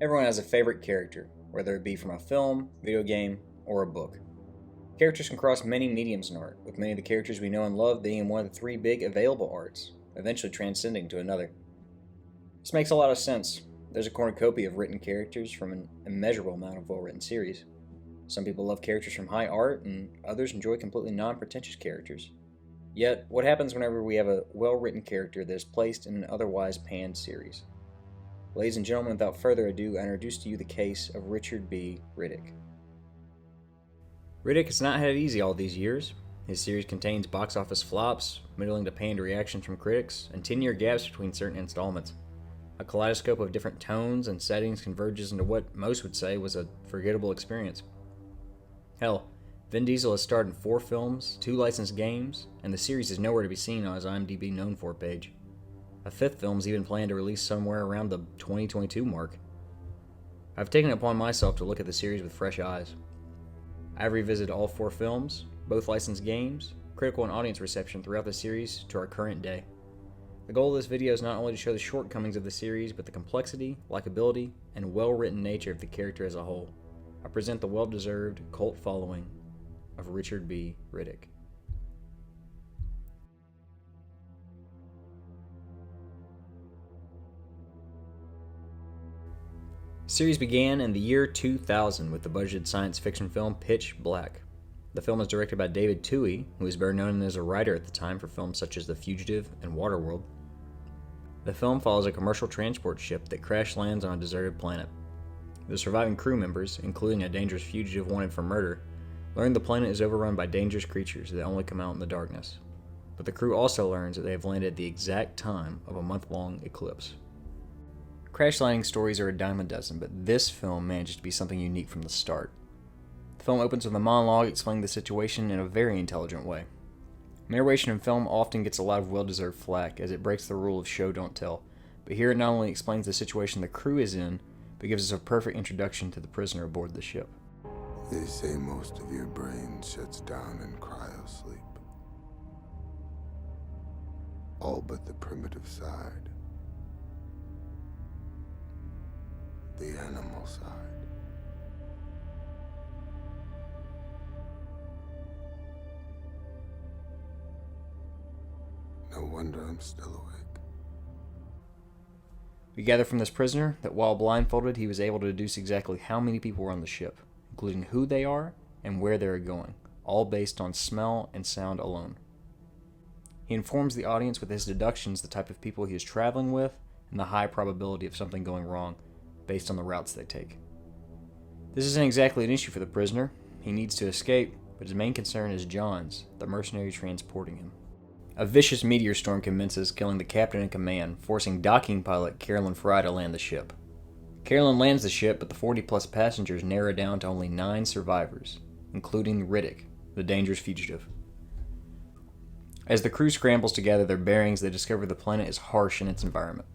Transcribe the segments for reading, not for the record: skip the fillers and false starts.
Everyone has a favorite character, whether it be from a film, video game, or a book. Characters can cross many mediums in art, with many of the characters we know and love being in one of the three big available arts, eventually transcending to another. This makes a lot of sense. There's a cornucopia of written characters from an immeasurable amount of well-written series. Some people love characters from high art, and others enjoy completely non-pretentious characters. Yet, what happens whenever we have a well-written character that is placed in an otherwise panned series? Ladies and gentlemen, without further ado, I introduce to you the case of Richard B. Riddick. Riddick has not had it easy all these years. His series contains box office flops, middling to panned reactions from critics, and 10-year gaps between certain installments. A kaleidoscope of different tones and settings converges into what most would say was a forgettable experience. Hell, Vin Diesel has starred in 4 films, 2 licensed games, and the series is nowhere to be seen on his IMDb Known For page. A 5th film is even planned to release somewhere around the 2022 mark. I've taken it upon myself to look at the series with fresh eyes. I've revisited all 4 films, both licensed games, critical and audience reception throughout the series to our current day. The goal of this video is not only to show the shortcomings of the series, but the complexity, likability, and well-written nature of the character as a whole. I present the well-deserved cult following of Richard B. Riddick. The series began in the year 2000 with the budgeted science fiction film Pitch Black. The film was directed by David Twohy, who was better known as a writer at the time for films such as The Fugitive and Waterworld. The film follows a commercial transport ship that crash lands on a deserted planet. The surviving crew members, including a dangerous fugitive wanted for murder, learn the planet is overrun by dangerous creatures that only come out in the darkness. But the crew also learns that they have landed at the exact time of a month-long eclipse. Crash landing stories are a dime a dozen, but this film manages to be something unique from the start. The film opens with a monologue explaining the situation in a very intelligent way. Narration in film often gets a lot of well-deserved flack, as it breaks the rule of show don't tell, but here it not only explains the situation the crew is in, but gives us a perfect introduction to the prisoner aboard the ship. They say most of your brain shuts down in cryosleep. All but the primitive side. The animal side. No wonder I'm still awake. We gather from this prisoner that while blindfolded, he was able to deduce exactly how many people were on the ship, including who they are and where they are going, all based on smell and sound alone. He informs the audience with his deductions the type of people he is traveling with and the high probability of something going wrong, based on the routes they take. This isn't exactly an issue for the prisoner. He needs to escape, but his main concern is John's, the mercenary transporting him. A vicious meteor storm commences, killing the captain in command, forcing docking pilot Carolyn Fry to land the ship. Carolyn lands the ship, but the 40-plus passengers narrow down to only 9 survivors, including Riddick, the dangerous fugitive. As the crew scrambles to gather their bearings, they discover the planet is harsh in its environment.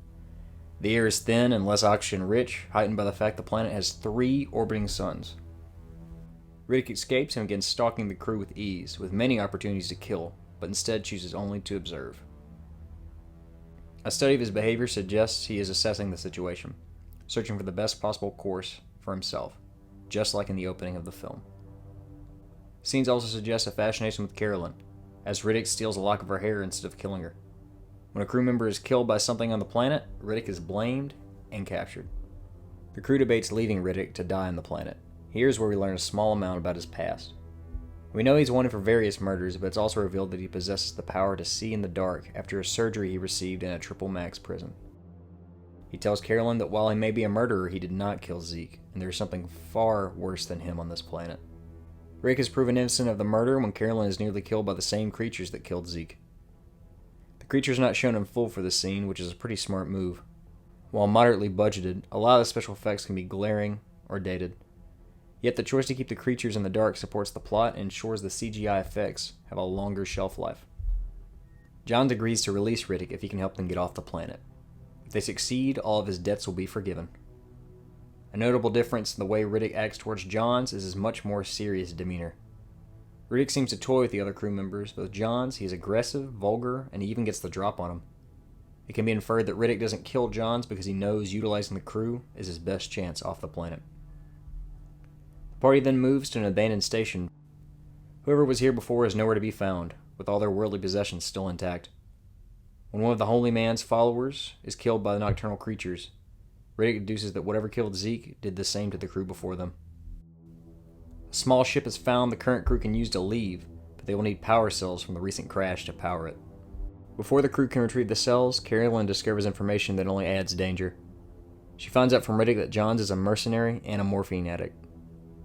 The air is thin and less oxygen-rich, heightened by the fact the planet has 3 orbiting suns. Riddick escapes and begins stalking the crew with ease, with many opportunities to kill, but instead chooses only to observe. A study of his behavior suggests he is assessing the situation, searching for the best possible course for himself, just like in the opening of the film. Scenes also suggest a fascination with Carolyn, as Riddick steals a lock of her hair instead of killing her. When a crew member is killed by something on the planet, Riddick is blamed and captured. The crew debates leaving Riddick to die on the planet. Here's where we learn a small amount about his past. We know he's wanted for various murders, but it's also revealed that he possesses the power to see in the dark after a surgery he received in a triple max prison. He tells Carolyn that while he may be a murderer, he did not kill Zeke, and there is something far worse than him on this planet. Riddick is proven innocent of the murder when Carolyn is nearly killed by the same creatures that killed Zeke. The creature is not shown in full for this scene, which is a pretty smart move. While moderately budgeted, a lot of the special effects can be glaring or dated. Yet the choice to keep the creatures in the dark supports the plot and ensures the CGI effects have a longer shelf life. John agrees to release Riddick if he can help them get off the planet. If they succeed, all of his debts will be forgiven. A notable difference in the way Riddick acts towards John's is his much more serious demeanor. Riddick seems to toy with the other crew members, but with John's, he is aggressive, vulgar, and he even gets the drop on him. It can be inferred that Riddick doesn't kill Johns because he knows utilizing the crew is his best chance off the planet. The party then moves to an abandoned station. Whoever was here before is nowhere to be found, with all their worldly possessions still intact. When one of the Holy Man's followers is killed by the nocturnal creatures, Riddick deduces that whatever killed Zeke did the same to the crew before them. A small ship is found the current crew can use to leave, but they will need power cells from the recent crash to power it. Before the crew can retrieve the cells, Carolyn discovers information that only adds danger. She finds out from Riddick that Johns is a mercenary and a morphine addict.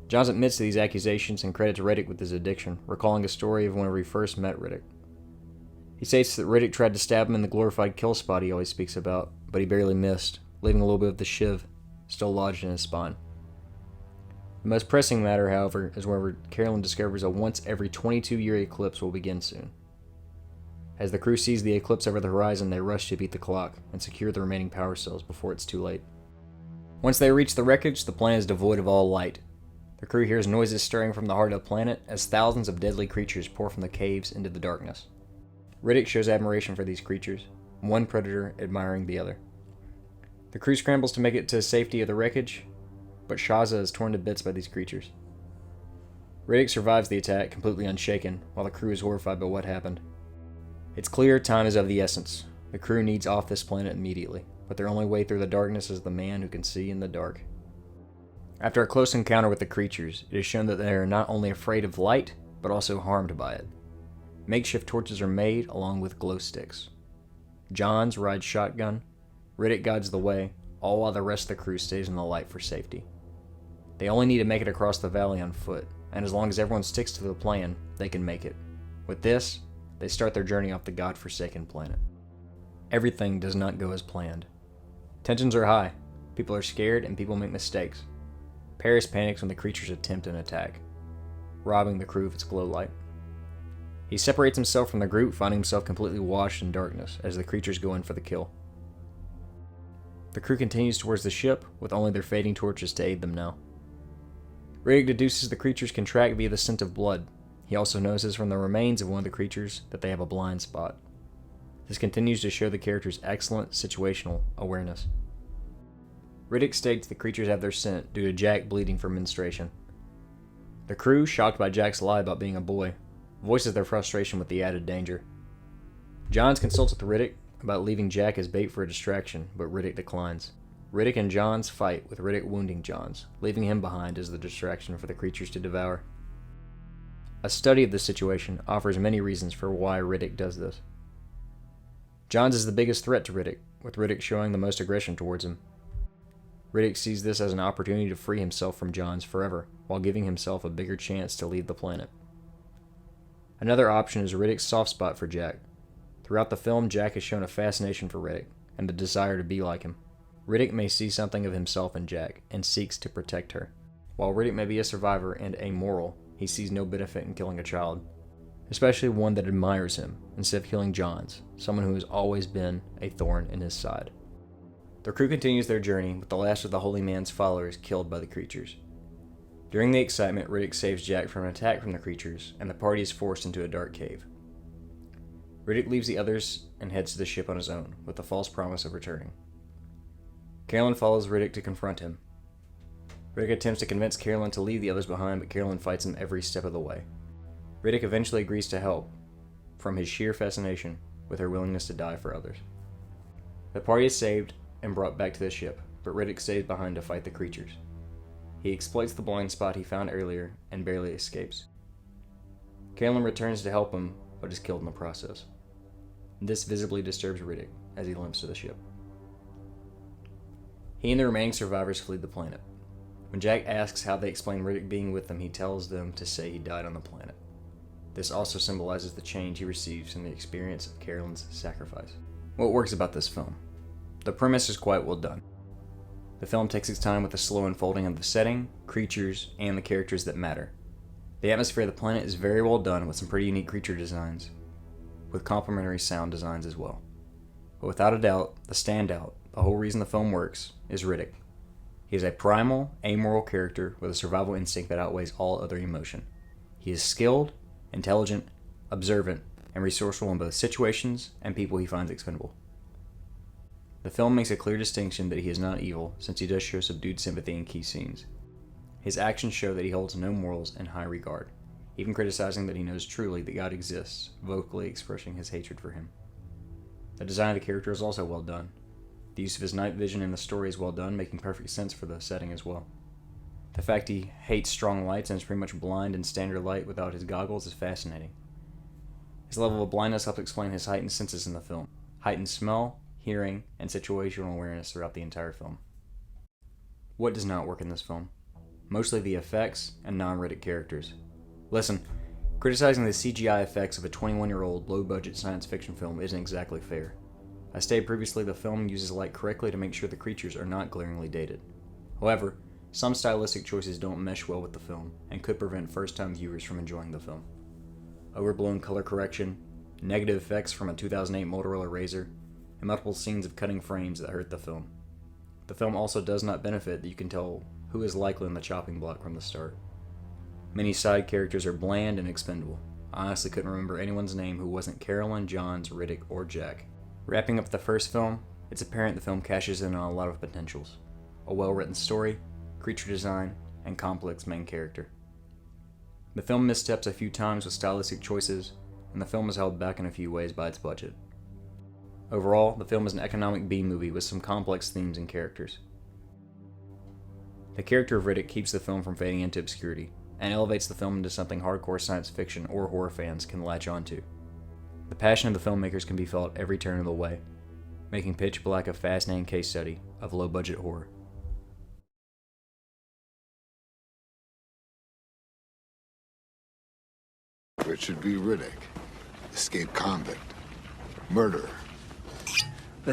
Johns admits to these accusations and credits Riddick with his addiction, recalling a story of whenever he first met Riddick. He states that Riddick tried to stab him in the glorified kill spot he always speaks about, but he barely missed, leaving a little bit of the shiv still lodged in his spine. The most pressing matter, however, is whenever Carolyn discovers a once every 22-year eclipse will begin soon. As the crew sees the eclipse over the horizon, they rush to beat the clock and secure the remaining power cells before it's too late. Once they reach the wreckage, the planet is devoid of all light. The crew hears noises stirring from the heart of the planet as thousands of deadly creatures pour from the caves into the darkness. Riddick shows admiration for these creatures, one predator admiring the other. The crew scrambles to make it to the safety of the wreckage, but Shaza is torn to bits by these creatures. Riddick survives the attack completely unshaken, while the crew is horrified by what happened. It's clear time is of the essence. The crew needs off this planet immediately, but their only way through the darkness is the man who can see in the dark. After a close encounter with the creatures, it is shown that they are not only afraid of light, but also harmed by it. Makeshift torches are made along with glow sticks. Johns rides shotgun, Riddick guides the way, all while the rest of the crew stays in the light for safety. They only need to make it across the valley on foot, and as long as everyone sticks to the plan, they can make it. With this, they start their journey off the god-forsaken planet. Everything does not go as planned. Tensions are high, people are scared, and people make mistakes. Paris panics when the creatures attempt an attack, robbing the crew of its glow light. He separates himself from the group, finding himself completely washed in darkness as the creatures go in for the kill. The crew continues towards the ship, with only their fading torches to aid them now. Riddick deduces the creatures can track via the scent of blood. He also notices from the remains of one of the creatures that they have a blind spot. This continues to show the character's excellent situational awareness. Riddick states the creatures have their scent due to Jack bleeding from menstruation. The crew, shocked by Jack's lie about being a boy, voices their frustration with the added danger. Johns consults with Riddick about leaving Jack as bait for a distraction, but Riddick declines. Riddick and Johns fight, with Riddick wounding Johns, leaving him behind as the distraction for the creatures to devour. A study of this situation offers many reasons for why Riddick does this. Johns is the biggest threat to Riddick, with Riddick showing the most aggression towards him. Riddick sees this as an opportunity to free himself from Johns forever, while giving himself a bigger chance to leave the planet. Another option is Riddick's soft spot for Jack. Throughout the film, Jack has shown a fascination for Riddick, and the desire to be like him. Riddick may see something of himself in Jack, and seeks to protect her. While Riddick may be a survivor and amoral, he sees no benefit in killing a child, especially one that admires him, instead of killing Johns, someone who has always been a thorn in his side. The crew continues their journey, with the last of the Holy Man's followers killed by the creatures. During the excitement, Riddick saves Jack from an attack from the creatures, and the party is forced into a dark cave. Riddick leaves the others and heads to the ship on his own, with the false promise of returning. Carolyn follows Riddick to confront him. Riddick attempts to convince Carolyn to leave the others behind, but Carolyn fights him every step of the way. Riddick eventually agrees to help, from his sheer fascination with her willingness to die for others. The party is saved and brought back to the ship, but Riddick stays behind to fight the creatures. He exploits the blind spot he found earlier and barely escapes. Carolyn returns to help him, but is killed in the process. This visibly disturbs Riddick as he limps to the ship. He and the remaining survivors flee the planet. When Jack asks how they explain Riddick being with them, he tells them to say he died on the planet. This also symbolizes the change he receives from the experience of Carolyn's sacrifice. What works about this film? The premise is quite well done. The film takes its time with the slow unfolding of the setting, creatures, and the characters that matter. The atmosphere of the planet is very well done with some pretty unique creature designs, with complementary sound designs as well. But without a doubt, the standout, the whole reason the film works, is Riddick. He is a primal, amoral character with a survival instinct that outweighs all other emotion. He is skilled, intelligent, observant, and resourceful in both situations and people he finds expendable. The film makes a clear distinction that he is not evil, since he does show subdued sympathy in key scenes. His actions show that he holds no morals in high regard, even criticizing that he knows truly that God exists, vocally expressing his hatred for him. The design of the character is also well done. The use of his night vision in the story is well done, making perfect sense for the setting as well. The fact he hates strong lights and is pretty much blind in standard light without his goggles is fascinating. His level of blindness helps explain his heightened senses in the film, heightened smell, hearing, and situational awareness throughout the entire film. What does not work in this film? Mostly the effects and non-Riddick characters. Listen, criticizing the CGI effects of a 21-year-old low-budget science fiction film isn't exactly fair. I stated previously the film uses light correctly to make sure the creatures are not glaringly dated. However, some stylistic choices don't mesh well with the film and could prevent first-time viewers from enjoying the film. Overblown color correction, negative effects from a 2008 Motorola Razr, and multiple scenes of cutting frames that hurt the film. The film also does not benefit that you can tell who is likely on the chopping block from the start. Many side characters are bland and expendable. I honestly couldn't remember anyone's name who wasn't Carolyn, Johns, Riddick, or Jack. Wrapping up the first film, it's apparent the film cashes in on a lot of potentials. A well-written story, creature design, and complex main character. The film missteps a few times with stylistic choices, and the film is held back in a few ways by its budget. Overall, the film is an economic B-movie with some complex themes and characters. The character of Riddick keeps the film from fading into obscurity, and elevates the film into something hardcore science fiction or horror fans can latch onto. The passion of the filmmakers can be felt every turn of the way, making Pitch Black a fascinating case study of low-budget horror. Richard B. Riddick, escaped convict, murderer.